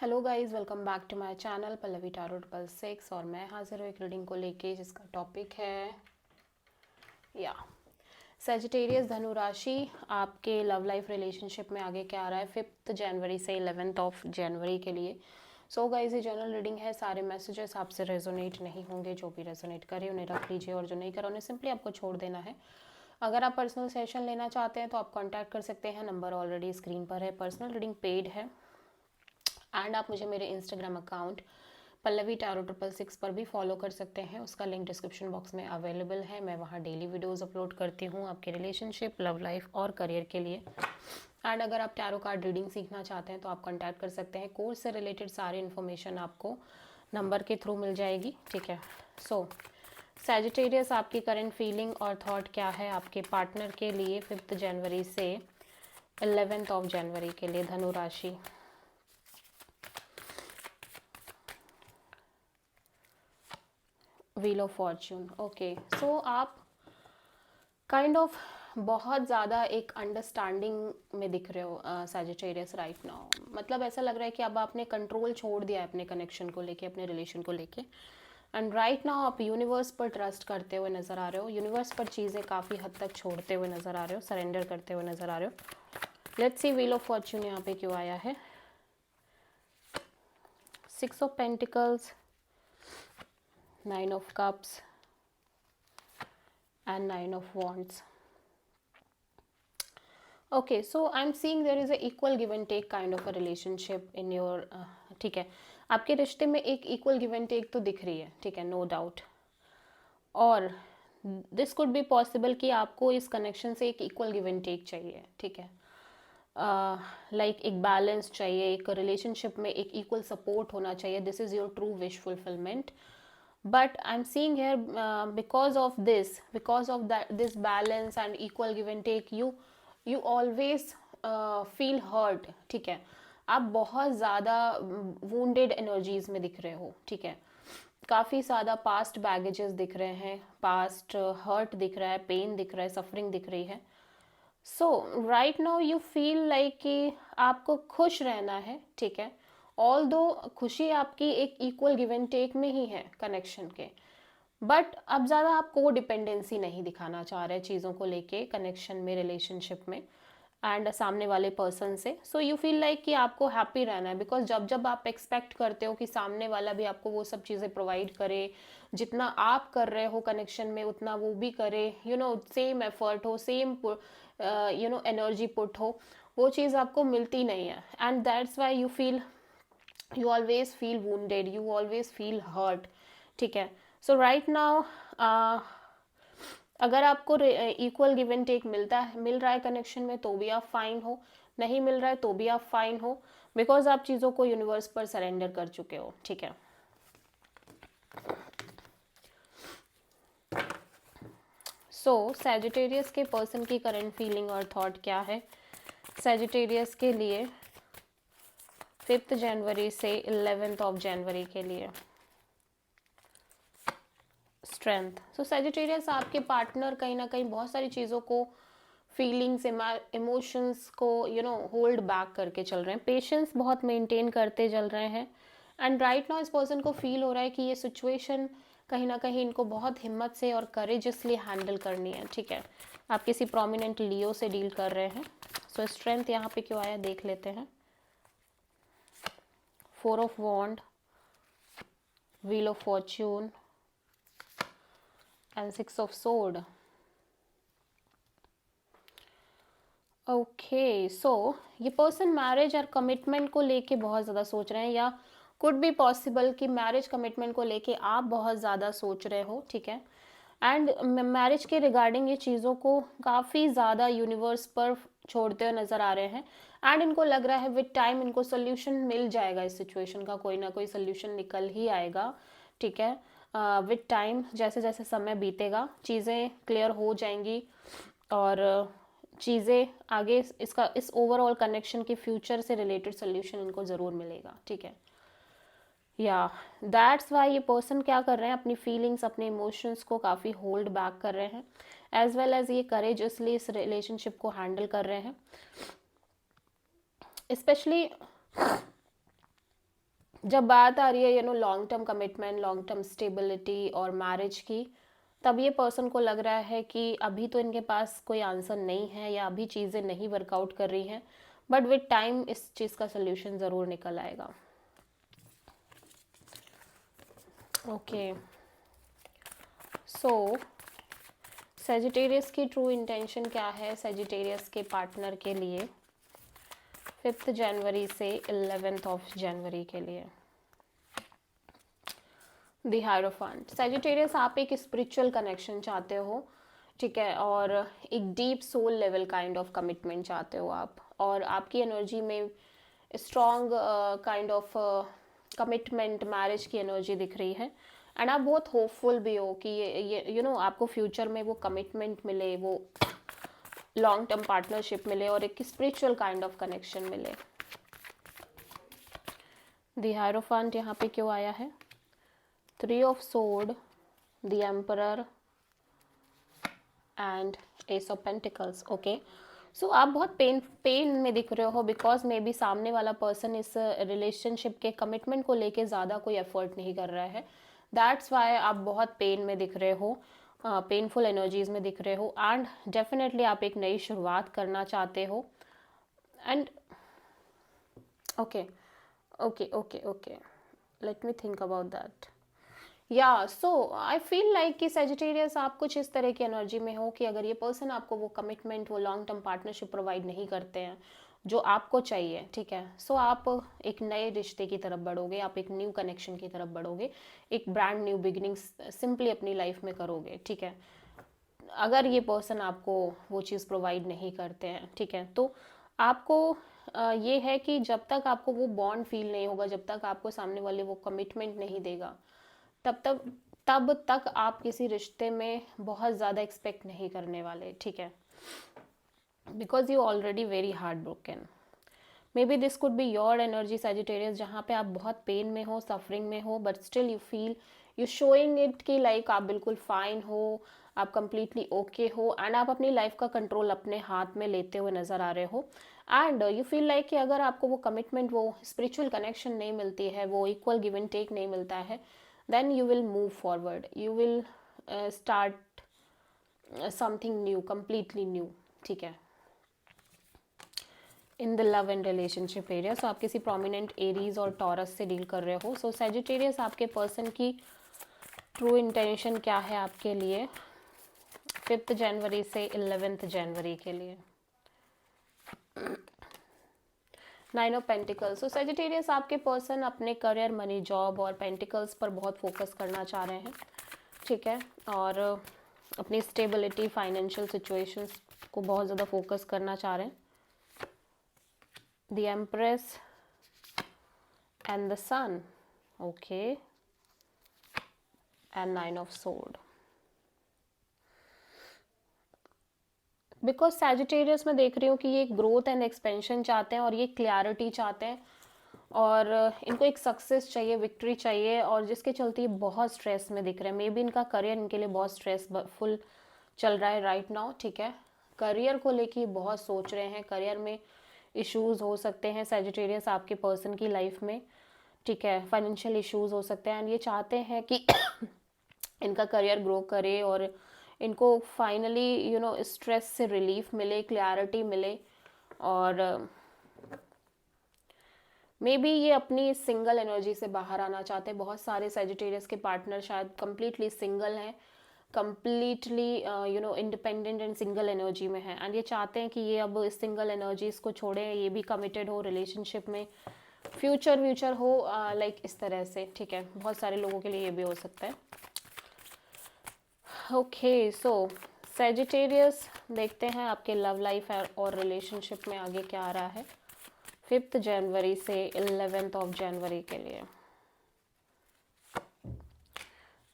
Hello guys, welcome back to my channel Pallavi tarot 666। और मैं हाजिर हूँ एक रीडिंग को लेके जिसका टॉपिक है या सेजिटेरियस धनु राशि। आपके लव लाइफ रिलेशनशिप में आगे क्या आ रहा है 5 जनवरी से 11 जनवरी के लिए। सो गाइस, ये जनरल रीडिंग है। सारे मैसेजेस आपसे रेजोनेट नहीं होंगे। जो भी रेजोनेट करे उन्हें रख लीजिए और जो नहीं करे उन्हें सिंपली आपको छोड़ देना है। अगर आप पर्सनल सेशन लेना चाहते हैं तो आप कॉन्टैक्ट कर सकते हैं। नंबर ऑलरेडी स्क्रीन पर है। पर्सनल रीडिंग पेड है एंड आप मुझे मेरे इंस्टाग्राम अकाउंट पल्लवी टारो 666 पर भी फॉलो कर सकते हैं। उसका लिंक डिस्क्रिप्शन बॉक्स में अवेलेबल है। मैं वहाँ डेली वीडियोस अपलोड करती हूँ आपके रिलेशनशिप, लव लाइफ और करियर के लिए। एंड अगर आप टैरो कार्ड रीडिंग सीखना चाहते हैं तो आप कॉन्टैक्ट कर सकते हैं। कोर्स से रिलेटेड सारी इन्फॉर्मेशन आपको नंबर के थ्रू मिल जाएगी। ठीक है। सो सैजिटेरियस, आपकी करंट फीलिंग और थॉट क्या है आपके पार्टनर के लिए 5 जनवरी से 11 जनवरी के लिए धनु राशि। Wheel of Fortune. Okay, so आप काइंड ऑफ बहुत ज़्यादा एक अंडरस्टैंडिंग में दिख रहे हो सैजिटेरियस राइट नाउ। मतलब ऐसा लग रहा है कि अब आपने कंट्रोल छोड़ दिया है अपने कनेक्शन को लेके, अपने रिलेशन को लेके। एंड राइट नाउ आप यूनिवर्स पर ट्रस्ट करते हुए नज़र आ रहे हो। यूनिवर्स पर चीज़ें काफ़ी हद तक छोड़ते हुए नज़र आ रहे हो, सरेंडर करते हुए नज़र आ रहे हो। Let's see wheel of Fortune यहाँ पे क्यों आया है। 6 of pentacles, 9 of cups and 9 of wands. Okay, so I'm seeing there is a equal give and take kind of a relationship in your ठीक है, आपके रिश्ते में एक equal give and take तो दिख रही है। ठीक है, no doubt। और दिस कुड बी पॉसिबल कि आपको इस कनेक्शन से एक इक्वल गिव एंड टेक चाहिए। ठीक है, लाइक एक बैलेंस चाहिए, एक रिलेशनशिप में एक इक्वल सपोर्ट होना चाहिए। This is your true wish fulfilment. But I'm seeing here because of that this balance and equal give and take, you always feel hurt। ठीक है, आप बहुत ज़्यादा wounded energies में दिख रहे हो। ठीक है, काफ़ी ज़्यादा पास्ट बैगेजेस दिख रहे हैं, पास्ट हर्ट दिख रहा है, पेन दिख रहा है, सफरिंग दिख रही है। So right now you feel like कि आपको खुश रहना है। ठीक है, ऑल दो खुशी आपकी एक इक्वल गिव एंड टेक में ही है कनेक्शन के। बट अब ज़्यादा आप को डिपेंडेंसी नहीं दिखाना चाह रहे चीज़ों को लेके कनेक्शन में, रिलेशनशिप में एंड सामने वाले पर्सन से। सो यू फील लाइक कि आपको हैप्पी रहना है, बिकॉज जब जब आप एक्सपेक्ट करते हो कि सामने वाला भी आपको वो सब चीज़ें प्रोवाइड करे, जितना आप कर रहे हो कनेक्शन में उतना वो भी करे, सेम एफर्ट हो, सेम एनर्जी पुट हो, वो चीज़ आपको मिलती नहीं है। And that's why you always feel wounded, you always feel hurt. ठीक है, सो राइट नाउ अगर आपको इक्वल गिव एंड टेक मिल रहा है कनेक्शन में तो भी आप फाइन हो, नहीं मिल रहा है तो भी आप फाइन हो, बिकॉज आप चीज़ों को यूनिवर्स पर सरेंडर कर चुके हो। ठीक है, सो सैजिटेरियस के पर्सन की करंट फीलिंग और थॉट क्या है सैजिटेरियस के लिए 5 जनवरी से 11 जनवरी के लिए। स्ट्रेंथ। सो सैजिटेरियस, आपके पार्टनर कहीं ना कहीं बहुत सारी चीज़ों को, फीलिंग्स, इमोशंस को होल्ड बैक करके चल रहे हैं, पेशेंस बहुत मेंटेन करते चल रहे हैं। एंड राइट नाउ इस पर्सन को फील हो रहा है कि ये सिचुएशन कहीं ना कहीं इनको बहुत हिम्मत से और करेजसली हैंडल करनी है। ठीक है, आप किसी प्रोमिनेंट लियो से डील कर रहे हैं। सो स्ट्रेंथ यहाँ पे क्यों आया देख लेते हैं। 4 of wand, wheel of fortune and 6 of sword. Okay, so ये पर्सन मैरिज और कमिटमेंट को लेके बहुत ज़्यादा सोच रहे हैं, या कुड बी पॉसिबल कि मैरिज कमिटमेंट को लेके आप बहुत ज़्यादा सोच रहे हो। ठीक है, एंड मैरिज के रिगार्डिंग ये चीज़ों को काफ़ी ज़्यादा यूनिवर्स पर छोड़ते हुए नज़र आ रहे हैं। एंड इनको लग रहा है विद टाइम इनको सोल्यूशन मिल जाएगा, इस सिचुएशन का कोई ना कोई सोल्यूशन निकल ही आएगा। ठीक है, विद टाइम जैसे जैसे समय बीतेगा चीज़ें क्लियर हो जाएंगी और चीज़ें आगे इस ओवरऑल कनेक्शन के फ्यूचर से रिलेटेड सोल्यूशन इनको ज़रूर मिलेगा। ठीक है, या दैट्स वाई ये पर्सन क्या कर रहे हैं, अपनी फीलिंग्स, अपने इमोशंस को काफ़ी होल्ड बैक कर रहे हैं, एज वेल एज ये करेजसली इस रिलेशनशिप को हैंडल कर रहे हैं। स्पेशली जब बात आ रही है long term commitment, long term stability और मैरिज की, तब ये पर्सन को लग रहा है कि अभी तो इनके पास कोई आंसर नहीं है या अभी चीज़ें नहीं वर्कआउट कर रही हैं, बट विद टाइम इस चीज़ का सोल्यूशन ज़रूर निकल आएगा। ओके, सो सेजिटेरियस की ट्रू इंटेंशन क्या है सेजिटेरियस के पार्टनर के लिए 5 जनवरी से 11 जनवरी के लिए? The hierophant. सेजिटेरियस, आप एक स्पिरिचुअल कनेक्शन चाहते हो, ठीक है, और एक deep soul level kind of commitment चाहते हो आप, और आपकी एनर्जी में strong kind of commitment, marriage की एनर्जी दिख रही है। एंड आप बहुत होपफुल भी हो कि ये आपको फ्यूचर में वो कमिटमेंट मिले, वो लॉन्ग टर्म पार्टनरशिप मिले और एक स्पिरिचुअल काइंड ऑफ कनेक्शन मिले। द हायरोफेंट यहाँ पे क्यों आया है? 3 of sword, the emperor and ace of pentacles. Okay, so आप बहुत पेन में दिख रहे हो, बिकॉज मे बी सामने वाला पर्सन इस रिलेशनशिप के कमिटमेंट को लेके ज़्यादा कोई एफर्ट नहीं कर रहा है। दैट्स वाई आप बहुत पेन में दिख रहे हो, पेनफुल एनर्जीज में दिख रहे हो, एंड डेफिनेटली आप एक नई शुरुआत करना चाहते हो। And okay okay okay okay, let me think about that. या सो आई फील लाइक कि सेजिटेरियस आप कुछ इस तरह की एनर्जी में हो कि अगर ये पर्सन आपको वो कमिटमेंट, वो लॉन्ग टर्म पार्टनरशिप प्रोवाइड नहीं करते हैं जो आपको चाहिए, ठीक है, सो आप एक नए रिश्ते की तरफ बढ़ोगे, आप एक न्यू कनेक्शन की तरफ बढ़ोगे, एक ब्रांड न्यू बिगिनिंग सिंपली अपनी लाइफ में करोगे, ठीक है। अगर ये पर्सन आपको वो चीज़ प्रोवाइड नहीं करते हैं, ठीक है, तो आपको ये है कि जब तक आपको वो बॉन्ड फील नहीं होगा, जब तक आपको सामने वाले वो कमिटमेंट नहीं देगा, तब तक आप किसी रिश्ते में बहुत ज़्यादा एक्सपेक्ट नहीं करने वाले, ठीक है, because you already very heart broken. May be this could be your energy Sagittarius, जहाँ पे आप बहुत पेन में हो, सफरिंग में हो, but still you feel, you showing it कि लाइक आप बिल्कुल फाइन हो, आप कंप्लीटली ओके हो, एंड आप अपनी लाइफ का कंट्रोल अपने हाथ में लेते हुए नज़र आ रहे हो। एंड यू फील लाइक कि अगर आपको वो कमिटमेंट, वो स्पिरिचुअल कनेक्शन नहीं मिलती है, वो इक्वल गिव एंड टेक नहीं मिलता है, then you will move forward, you will start something new, completely new, ठीक है, in the love and relationship area. So आप किसी प्रोमिनेंट एरीज और टॉरस से डील कर रहे हो। सो सेजिटेरियस, आपके पर्सन की ट्रू इंटेंशन क्या है आपके लिए 5 जनवरी से 11 जनवरी के लिए? 9 ऑफ पेंटिकल्स। सो सेजिटेरियस, आपके पर्सन अपने करियर, मनी, जॉब और पेंटिकल्स पर बहुत फोकस करना चाह रहे हैं, ठीक है, और अपनी स्टेबिलिटी, फाइनेंशियल सिचुएशंस को बहुत ज़्यादा फोकस करना चाह रहे हैं। The empress and the sun, okay, and 9 of sword. Because Sagittarius में देख रही हूँ कि ये ग्रोथ एंड एक्सपेंशन चाहते हैं और ये क्लैरिटी चाहते हैं, और इनको एक सक्सेस चाहिए, विक्ट्री चाहिए, और जिसके चलते ये बहुत स्ट्रेस में दिख रहे हैं। मे बी इनका करियर इनके लिए बहुत स्ट्रेसफुल चल रहा है राइट नाउ, ठीक है, करियर को लेके बहुत सोच रहे हैं, करियर में इश्यूज हो सकते हैं सैजिटेरियस आपके पर्सन की लाइफ में, ठीक है, फाइनेंशियल इश्यूज हो सकते हैं, एंड ये चाहते हैं कि इनका करियर ग्रो करे और इनको फाइनली स्ट्रेस से रिलीफ मिले, क्लैरिटी मिले, और मे बी ये अपनी सिंगल एनर्जी से बाहर आना चाहते हैं। बहुत सारे सैजिटेरियस के पार्टनर शायद कम्प्लीटली सिंगल हैं, completely independent and single energy में है, एंड ये चाहते हैं कि ये अब इस सिंगल एनर्जीज को छोड़ें, ये भी कमिटेड हो रिलेशनशिप में, फ्यूचर हो लाइक इस तरह से, ठीक है, बहुत सारे लोगों के लिए ये भी हो सकता है। ओके, सो सैजिटेरियस, देखते हैं आपके लव लाइफ और रिलेशनशिप में आगे क्या आ रहा है 5 जनवरी से 11 जनवरी के लिए।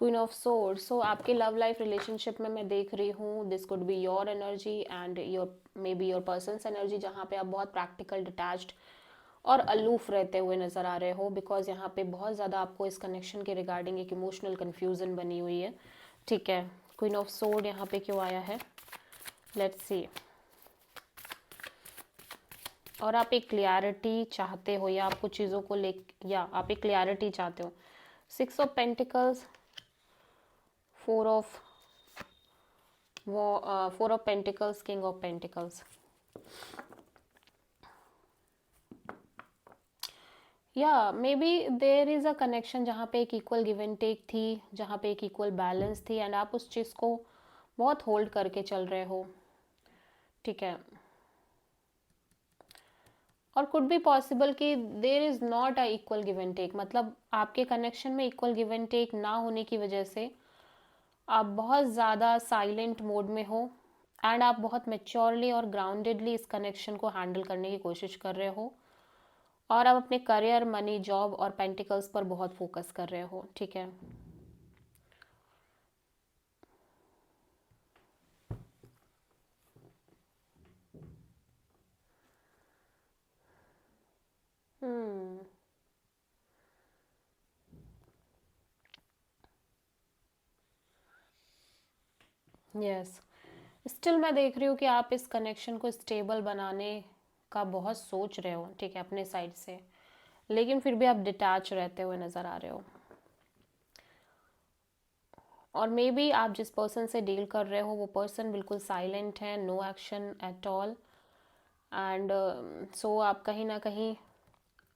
Queen of sword. सो आपके लव लाइफ रिलेशनशिप में मैं देख रही हूँ this could be your energy and your may be your persons energy, जहाँ पे आप बहुत प्रैक्टिकल, डिटैच्ड और अलूफ रहते हुए नज़र आ रहे हो, बिकॉज यहाँ पे बहुत ज़्यादा आपको इस कनेक्शन के रिगार्डिंग एक इमोशनल कन्फ्यूज़न बनी हुई है, ठीक है। क्वीन ऑफ सोर्ड यहाँ पे क्यों आया है, लेट्स सी। और आप एक क्लियरिटी चाहते हो, या आप कुछ चीज़ों को ले, या आप एक क्लियरिटी चाहते हो। 6 of pentacles, 4 of pentacles, king of pentacles. या maybe there is a connection जहाँ पे एक इक्वल गिव एंड टेक थी, जहाँ पे एक इक्वल बैलेंस थी, एंड आप उस चीज़ को बहुत होल्ड करके चल रहे हो, ठीक है। और कुड बी पॉसिबल कि there is not a equal give and take, मतलब आपके कनेक्शन में इक्वल गिव एंड टेक ना होने की वजह से आप बहुत ज़्यादा साइलेंट मोड में हो, एंड आप बहुत मेच्योरली और ग्राउंडेडली इस कनेक्शन को हैंडल करने की कोशिश कर रहे हो, और आप अपने करियर, मनी, जॉब और पेंटिकल्स पर बहुत फोकस कर रहे हो, ठीक है। यस, स्टिल मैं देख रही हूँ कि आप इस कनेक्शन को स्टेबल बनाने का बहुत सोच रहे हो, ठीक है, अपने साइड से, लेकिन फिर भी आप डिटैच रहते हुए नज़र आ रहे हो। और मे बी आप जिस पर्सन से डील कर रहे हो वो पर्सन बिल्कुल साइलेंट है, no action at all, and so आप कहीं ना कहीं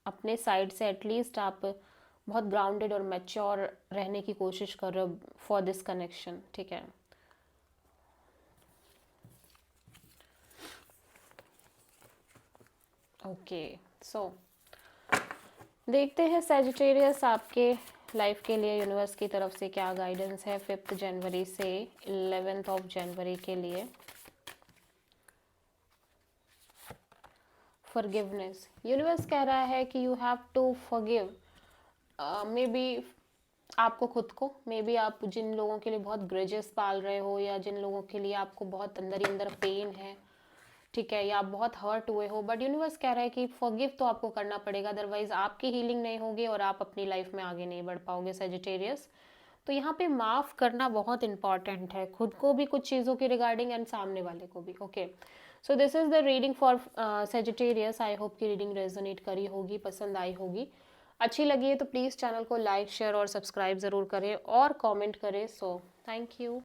अपने साइड से एटलीस्ट आप बहुत ग्राउंडेड और मैच्योर रहने की कोशिश कर रहे हो फॉर दिस कनेक्शन, ठीक है। ओके, सो देखते हैं सैजिटेरियस आपके लाइफ के लिए यूनिवर्स की तरफ से क्या गाइडेंस है 5 जनवरी से 11 ऑफ जनवरी के लिए। फॉरगिवनेस, यूनिवर्स कह रहा है कि you have to forgive, maybe आपको खुद को, मे बी आप जिन लोगों के लिए बहुत ग्रजेस पाल रहे हो, या जिन लोगों के लिए आपको बहुत अंदर ही अंदर पेन है, ठीक है, या आप बहुत हर्ट हुए हो, बट यूनिवर्स कह रहा है कि फॉरगिव तो आपको करना पड़ेगा, अदरवाइज आपकी हीलिंग नहीं होगी और आप अपनी लाइफ में आगे नहीं बढ़ पाओगे सैजिटेरियस। तो यहाँ पे माफ़ करना बहुत इंपॉर्टेंट है, खुद को भी कुछ चीज़ों के रिगार्डिंग एंड सामने वाले को भी, okay. So this is the reading for Sagittarius. I hope कि रीडिंग रेजोनेट करी होगी, पसंद आई होगी, अच्छी लगी है तो प्लीज़ चैनल को लाइक, शेयर और सब्सक्राइब ज़रूर करें और कमेंट करें। So thank you.